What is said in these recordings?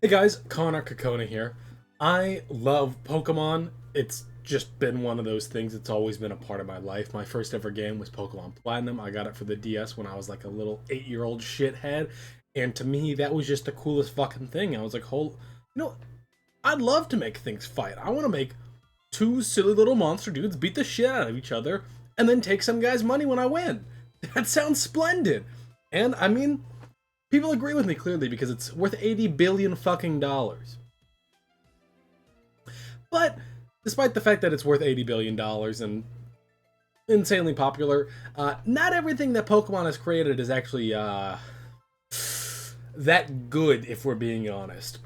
Hey guys, Connor Kokona here. I love Pokemon. It's just been one of those things that's always been a part of my life. My first ever game was Pokemon Platinum. I got it for the DS when I was like a little 8-year-old shithead. And to me, that was just the coolest fucking thing. I was like, I'd love to make things fight. I want to make two silly little monster dudes beat the shit out of each other and then take some guy's money when I win. That sounds splendid. And I mean, people agree with me clearly because it's worth 80 billion fucking dollars. But despite the fact that it's worth 80 billion dollars and insanely popular, not everything that Pokemon has created is actually that good, if we're being honest.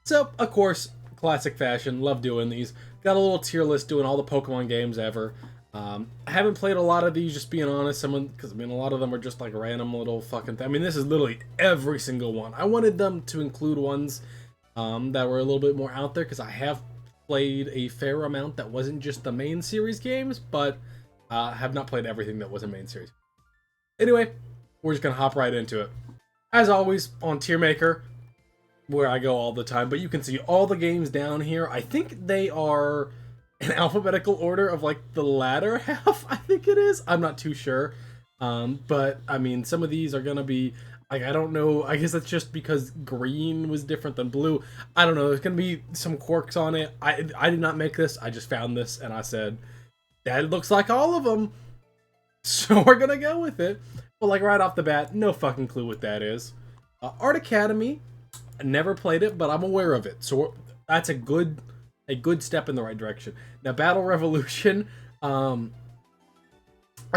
So, of course, classic fashion, love doing these. Got a little tier list doing all the Pokemon games ever. I haven't played a lot of these, just being honest. Because a lot of them are just like random little fucking. This is literally every single one. I wanted them to include ones that were a little bit more out there because I have played a fair amount that wasn't just the main series games, but have not played everything that wasn't main series. Anyway, we're just gonna hop right into it. As always, on Tier Maker, where I go all the time, but you can see all the games down here. I think they are in alphabetical order of like the latter half, I think it is. I'm not too sure. But I mean, some of these are gonna be like, I don't know. I guess that's just because green was different than blue. I don't know. There's gonna be some quirks on it. I did not make this. I just found this and I said, that looks like all of them. So we're gonna go with it. But like right off the bat, no fucking clue what that is. Art Academy. I never played it, but I'm aware of it. So that's a good step in the right direction. Now, Battle Revolution, I've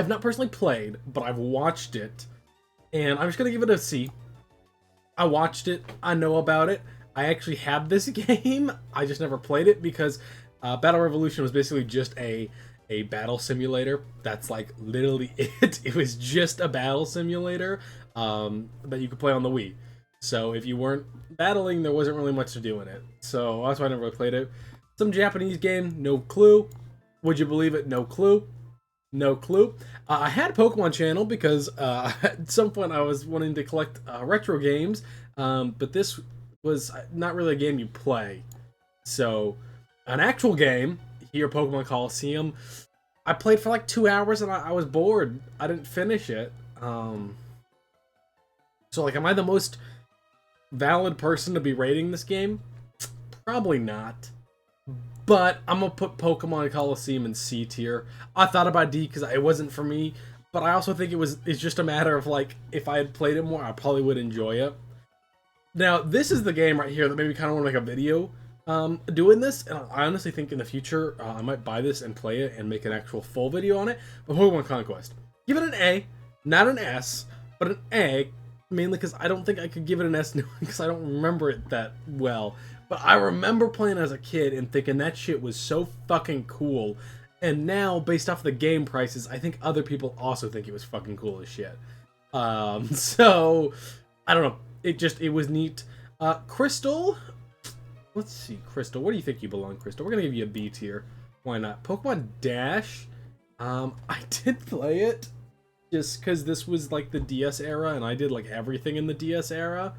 not personally played, but I've watched it, and I'm just gonna give it a C. I watched it, I know about it. I actually have this game. I just never played it because Battle Revolution was basically just a battle simulator. That's like literally it. It was just a battle simulator that you could play on the Wii. So if you weren't battling, there wasn't really much to do in it. So that's why I never really played it. Some Japanese game, no clue. Would you believe it? No clue. No clue. I had a Pokemon channel because at some point I was wanting to collect retro games, but this was not really a game you play. So an actual game here, Pokemon Coliseum, I played for like 2 hours and I was bored. I didn't finish it. So like, am I the most valid person to be rating this game? Probably not. But I'm gonna put Pokemon Coliseum in C tier. I thought about D because it wasn't for me, but I also think it's just a matter of like, if I had played it more, I probably would enjoy it. Now, this is the game right here that made me kind of want to make a video doing this, and I honestly think in the future I might buy this and play it and make an actual full video on it. But Pokemon Conquest, give it an A, not an S, but an A, mainly because I don't think I could give it an S because I don't remember it that well. But I remember playing as a kid and thinking that shit was so fucking cool. And now, based off the game prices, I think other people also think it was fucking cool as shit. So, I don't know. It was neat. Crystal? Let's see, Crystal. Where do you think you belong, Crystal? We're gonna give you a B tier. Why not? Pokemon Dash? I did play it just because this was like the DS era and I did like everything in the DS era.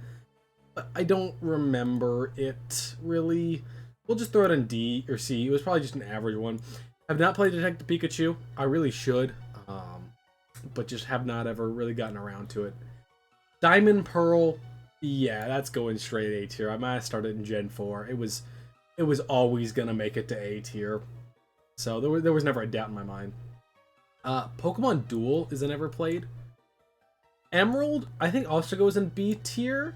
I don't remember it really. We'll just throw it in D or C. It was probably just an average one. I've not played Detective Pikachu. I really should, but just have not ever really gotten around to it. Diamond Pearl, yeah, that's going straight A tier. I might have started in Gen 4. It was always gonna make it to A tier, so there was never a doubt in my mind. Pokemon Duel is I never played. Emerald, I think also goes in B tier.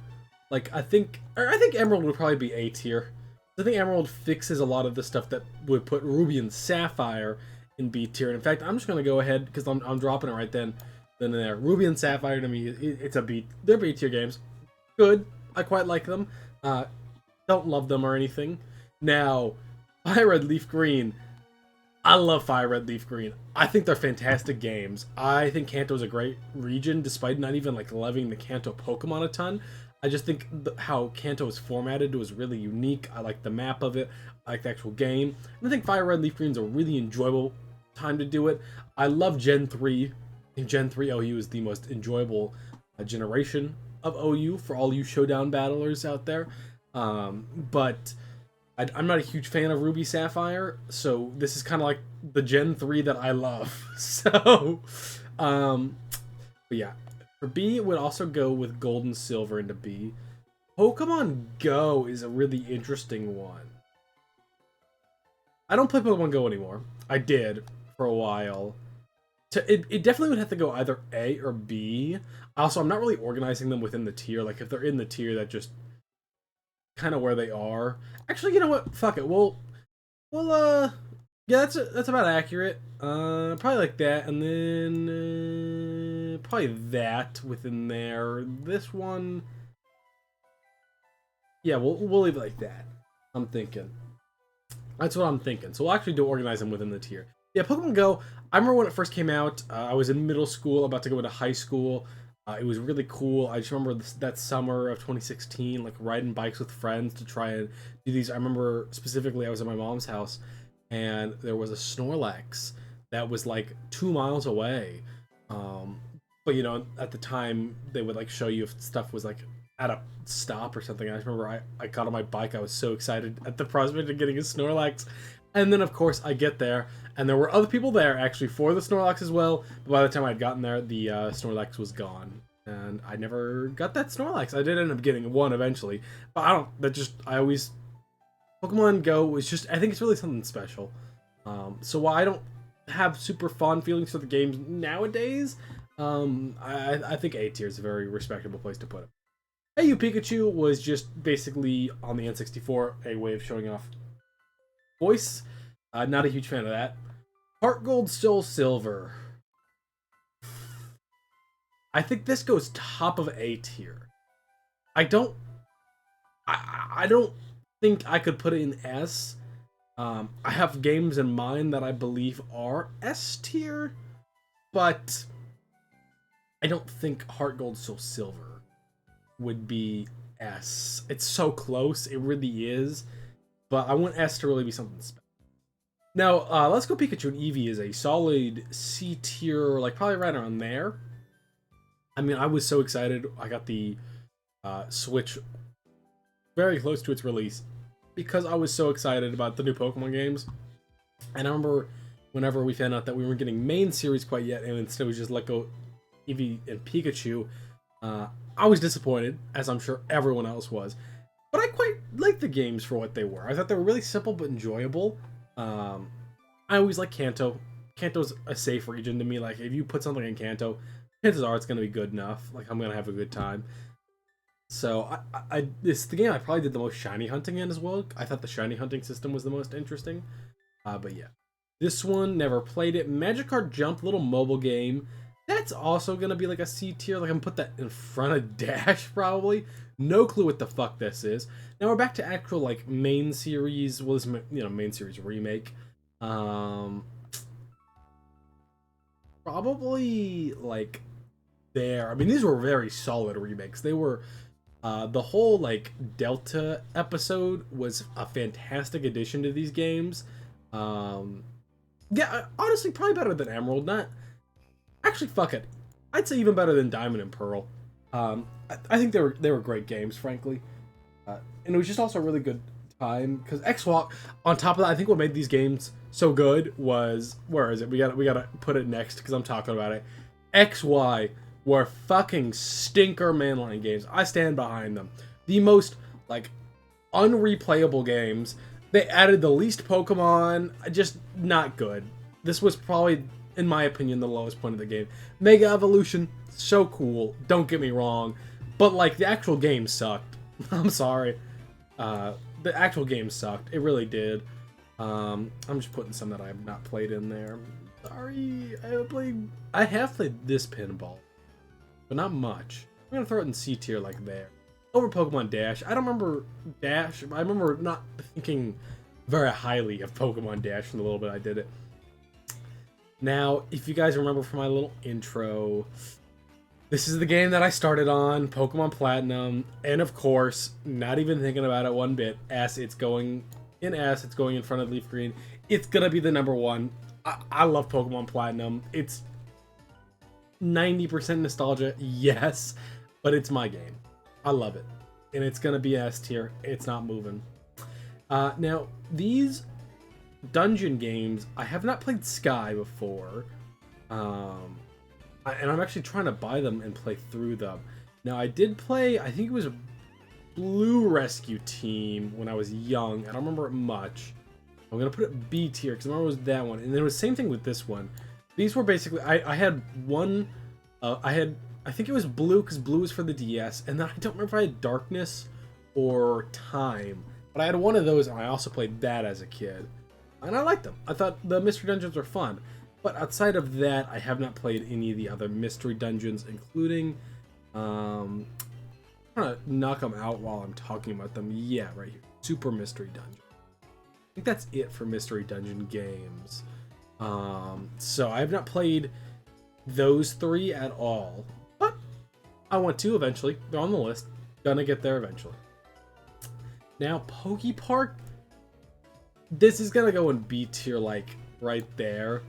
Like, I think Emerald would probably be A tier. I think Emerald fixes a lot of the stuff that would put Ruby and Sapphire in B tier. And in fact, I'm just gonna go ahead because I'm dropping it right then and there. Ruby and Sapphire to me, it's a B. They're B tier games. Good. I quite like them. Don't love them or anything. Now, Fire Red Leaf Green. I love Fire Red Leaf Green. I think they're fantastic games. I think Kanto's a great region, despite not even like loving the Kanto Pokemon a ton. I just think how Kanto is formatted was really unique. I like the map of it. I like the actual game. And I think Fire Red Leaf Green is a really enjoyable time to do it. I love Gen 3. In Gen 3, OU is the most enjoyable generation of OU for all you Showdown battlers out there. But I'm not a huge fan of Ruby Sapphire, so this is kind of like the Gen 3 that I love. So, um, but yeah, for B, it would also go with Gold and Silver into B. Pokemon Go is a really interesting one. I don't play Pokemon Go anymore. I did for a while. It definitely would have to go either A or B. Also, I'm not really organizing them within the tier. Like, if they're in the tier, that just kind of where they are. Actually, you know what? Fuck it. Yeah, that's about accurate. Probably like that, and then probably that within there. This one, yeah, we'll leave it like that. I'm thinking. That's what I'm thinking. So we'll actually do organize them within the tier. Yeah, Pokemon Go. I remember when it first came out. I was in middle school, about to go into high school. It was really cool. I just remember that summer of 2016, like riding bikes with friends to try and do these. I remember specifically, I was at my mom's house, and there was a Snorlax that was like 2 miles away. But you know, at the time, they would like show you if stuff was like at a stop or something. I just remember I got on my bike. I was so excited at the prospect of getting a Snorlax. And then, of course, I get there, and there were other people there, actually, for the Snorlax as well. But by the time I'd gotten there, the Snorlax was gone. And I never got that Snorlax. I did end up getting one eventually. But I always... Pokemon Go was just, I think it's really something special. So while I don't have super fond feelings for the games nowadays, I think A tier is a very respectable place to put it. Hey You Pikachu was just basically on the N64 a way of showing off voice. Not a huge fan of that. Heart Gold, Soul Silver. I think this goes top of A tier. I don't think I could put it in S. I have games in mind that I believe are S tier, but I don't think Heart Gold, Soul Silver would be S. It's so close, it really is. But I want S to really be something special. Now, Let's Go Pikachu and Eevee is a solid C tier, like probably right around there. I mean, I was so excited. I got the Switch very close to its release because I was so excited about the new Pokemon games. And I remember whenever we found out that we weren't getting main series quite yet, and instead we just let go Eevee and Pikachu, I was disappointed, as I'm sure everyone else was. But I quite liked the games for what they were. I thought they were really simple but enjoyable. I always like Kanto. Kanto's a safe region to me. Like, if you put something in Kanto, chances are it's going to be good enough. Like, I'm going to have a good time. So, this is the game I probably did the most shiny hunting in as well. I thought the shiny hunting system was the most interesting. But yeah. This one, never played it. Magikarp Jump, little mobile game. That's also going to be like a C tier. Like, I'm going to put that in front of Dash, probably. No clue what the fuck this is. Now we're back to actual, like, main series. Well, this, you know, main series remake. Probably, like, there. I mean, these were very solid remakes. They were, the whole, like, Delta episode was a fantastic addition to these games. Yeah, honestly, probably better than Emerald. Not... Actually, fuck it. I'd say even better than Diamond and Pearl. I think they were great games, frankly, and it was just also a really good time because X-Walk. On top of that, I think what made these games so good was, where is it? We gotta put it next because I'm talking about it. XY were fucking stinker mainline games. I stand behind them. The most like unreplayable games. They added the least Pokemon. Just not good. This was probably, in my opinion, the lowest point of the game. Mega Evolution, so cool. Don't get me wrong. But, like, the actual game sucked. I'm sorry. The actual game sucked. It really did. I'm just putting some that I have not played in there. Sorry. I have played this pinball. But not much. I'm going to throw it in C tier, like there. Over Pokemon Dash. I don't remember Dash. I remember not thinking very highly of Pokemon Dash in the little bit I did it. Now, if you guys remember from my little intro... This is the game that I started on, Pokemon Platinum, and of course, not even thinking about it one bit, it's going in front of Leaf Green. It's gonna be the number one. I love Pokemon Platinum. It's 90% nostalgia, yes, but it's my game. I love it. and it's gonna be S tier. It's not moving. Now, these dungeon games, I have not played Sky before. And I'm actually trying to buy them and play through them. Now, I did play, I think it was a Blue Rescue Team when I was young. I don't remember it much. I'm going to put it B tier because I remember it was that one. And then it was the same thing with this one. These were basically, I had one, I think it was Blue because Blue was for the DS. And then I don't remember if I had Darkness or Time. But I had one of those and I also played that as a kid. And I liked them. I thought the Mystery Dungeons were fun. But outside of that, I have not played any of the other Mystery Dungeons, including, I'm trying to knock them out while I'm talking about them. Yeah, right here. Super Mystery Dungeon. I think that's it for Mystery Dungeon games. So I have not played those three at all. But I want to eventually. They're on the list. Gonna get there eventually. Now, PokePark. This is gonna go in B tier, like, right there.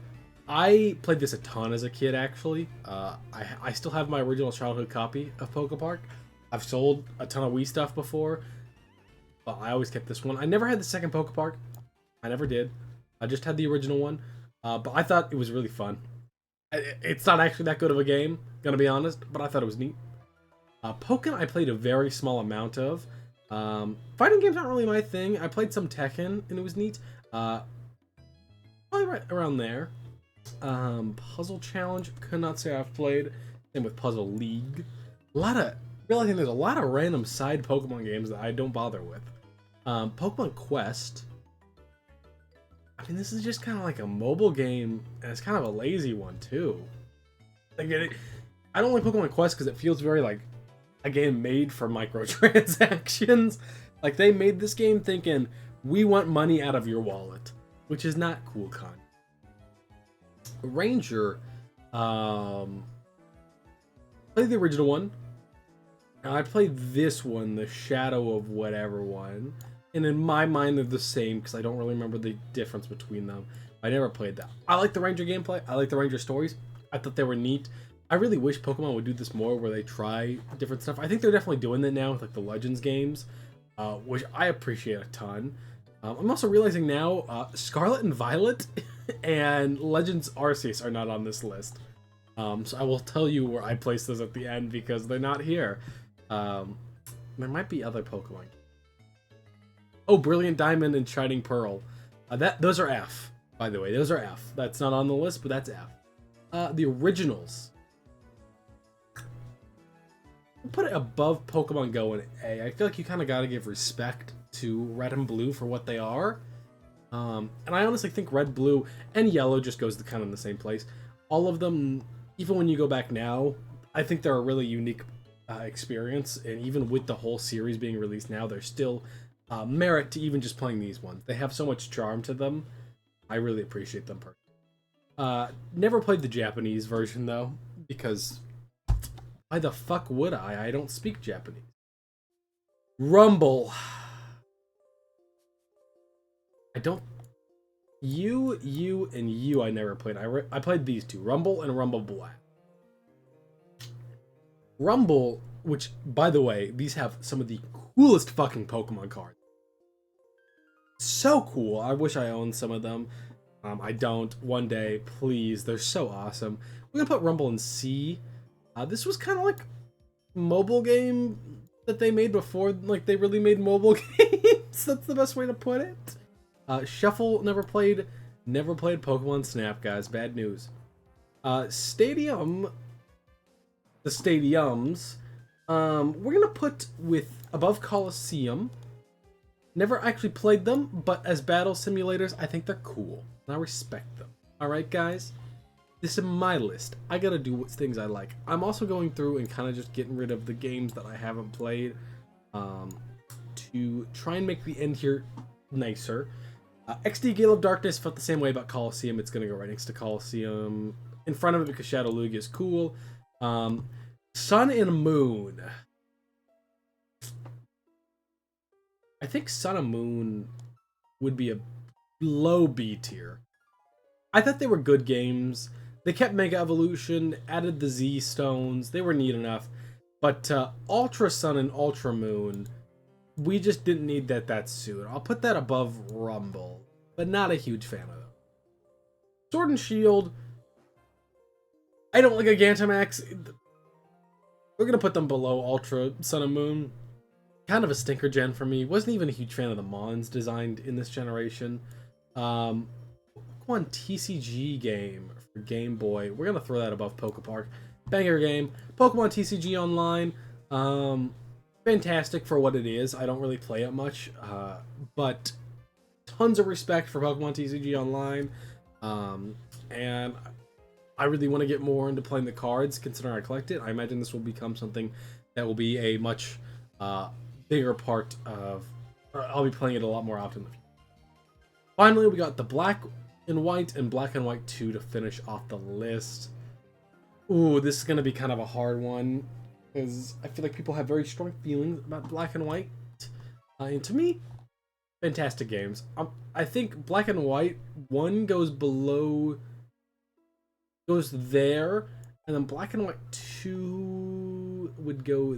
I played this a ton as a kid, actually. I still have my original childhood copy of PokePark. I've sold a ton of Wii stuff before, but I always kept this one. I never had the second PokePark. I never did. I just had the original one, but I thought it was really fun. It's not actually that good of a game, gonna be honest, but I thought it was neat. Pokken I played a very small amount of. Fighting games aren't really my thing. I played some Tekken, and it was neat. Probably right around there. Puzzle Challenge, could not say I've played. Same with Puzzle League. Realizing there's a lot of random side Pokemon games that I don't bother with. Pokemon Quest. I mean, this is just kind of like a mobile game, and it's kind of a lazy one, too. Like, I don't like Pokemon Quest because it feels very like a game made for microtransactions. Like, they made this game thinking, we want money out of your wallet, which is not cool content. Ranger, played the original one. Now I played this one, the Shadow of whatever one, and in my mind they're the same because I don't really remember the difference between them. I never played that. I like the Ranger gameplay. I like the Ranger stories. I thought they were neat. I really wish Pokemon would do this more, where they try different stuff. I think they're definitely doing that now with like the Legends games, which I appreciate a ton. I'm also realizing now, Scarlet and Violet and Legends Arceus are not on this list. So I will tell you where I place those at the end because they're not here. There might be other Pokemon. Oh, Brilliant Diamond and Shining Pearl. Those are F, by the way. Those are F. That's not on the list, but that's F. The originals. I'll put it above Pokemon Go in A. I feel like you kind of got to give respect to Red and Blue for what they are. And I honestly think Red, Blue, and Yellow just goes to kind of in the same place. All of them, even when you go back now, I think they're a really unique experience. And even with the whole series being released now, there's still merit to even just playing these ones. They have so much charm to them. I really appreciate them personally. Never played the Japanese version, though, because why the fuck would I? I don't speak Japanese. Rumble. I don't... You, and you I never played. I played these two. Rumble and Rumble Black. Rumble, which, by the way, these have some of the coolest fucking Pokemon cards. So cool. I wish I owned some of them. I don't. One day, please. They're so awesome. We're gonna put Rumble in C. This was kind of like mobile game that they made before, like they really made mobile games. That's the best way to put it. Shuffle, never played Pokemon Snap, guys. Bad news. Stadium, the stadiums, we're gonna put with above Coliseum. Never actually played them, but as battle simulators, I think they're cool. And I respect them. Alright, guys? This is my list. I gotta do things I like. I'm also going through and kind of just getting rid of the games that I haven't played to try and make the end here nicer. XD Gale of Darkness felt the same way about Coliseum. It's gonna go right next to Coliseum. In front of it because Shadow Lugia is cool. Sun and Moon. I think Sun and Moon would be a low B tier. I thought they were good games. They kept Mega Evolution, added the Z Stones. They were neat enough. But Ultra Sun and Ultra Moon, we just didn't need that suit. I'll put that above Rumble, but not a huge fan of them. Sword and Shield, I don't like a Gigantamax. We're gonna put them below Ultra Sun and Moon. Kind of a stinker gen for me. Wasn't even a huge fan of the Mons designed in this generation. Pokemon TCG game for Game Boy. We're gonna throw that above Pokepark. Banger game. Pokemon TCG Online. Fantastic for what it is. I don't really play it much, but tons of respect for Pokemon TCG Online. And I really want to get more into playing the cards, considering I collect it. I imagine this will become something that will be a much bigger part of... I'll be playing it a lot more often. Finally, we got the Black and White and Black and White 2 to finish off the list. Ooh, this is going to be kind of a hard one, because I feel like people have very strong feelings about Black and White. And to me, fantastic games. I think Black and White 1 goes there, and then Black and White 2 would go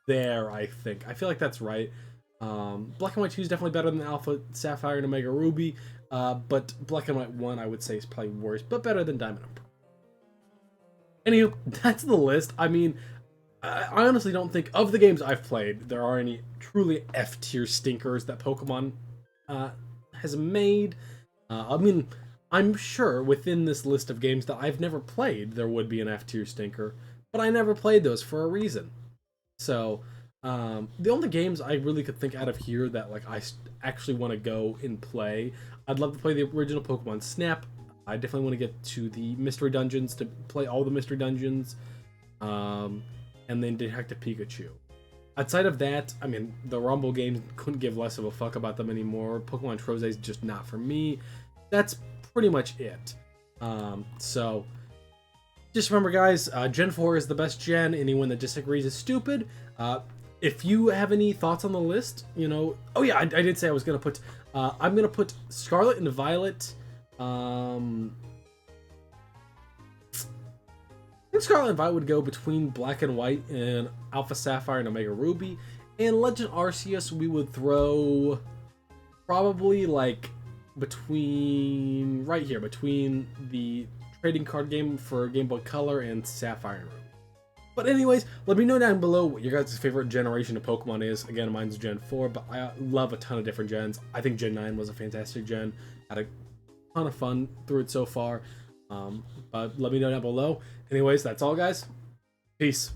there, I think. I feel like that's right. Black and White 2 is definitely better than Alpha Sapphire and Omega Ruby, but Black and White 1 I would say is probably worse, but better than Diamond and Pearl. Anywho, that's the list. I mean, I honestly don't think, of the games I've played, there are any truly F-tier stinkers that Pokemon has made. I mean, I'm sure within this list of games that I've never played, there would be an F-tier stinker, but I never played those for a reason. So, the only games I really could think out of here that like I actually want to go and play, I'd love to play the original Pokemon Snap. I definitely want to get to the Mystery Dungeons to play all the Mystery Dungeons, and then Detective Pikachu. Outside of that, I mean, the Rumble games, couldn't give less of a fuck about them anymore. Pokemon Trozei is just not for me. That's pretty much it. So, just remember, guys, Gen 4 is the best gen. Anyone that disagrees is stupid. If you have any thoughts on the list, you know... Oh, yeah, I did say I was going to put... I'm going to put Scarlet and Violet... I think Scarlet and Violet would go between Black and White and Alpha Sapphire and Omega Ruby. And Legend Arceus, we would throw probably like between right here, between the trading card game for Game Boy Color and Sapphire and Ruby. But anyways, let me know down below what your guys' favorite generation of Pokemon is. Again, mine's Gen 4, but I love a ton of different gens. I think Gen 9 was a fantastic gen. Had a ton of fun through it so far. But let me know down below. Anyways, that's all, guys. Peace.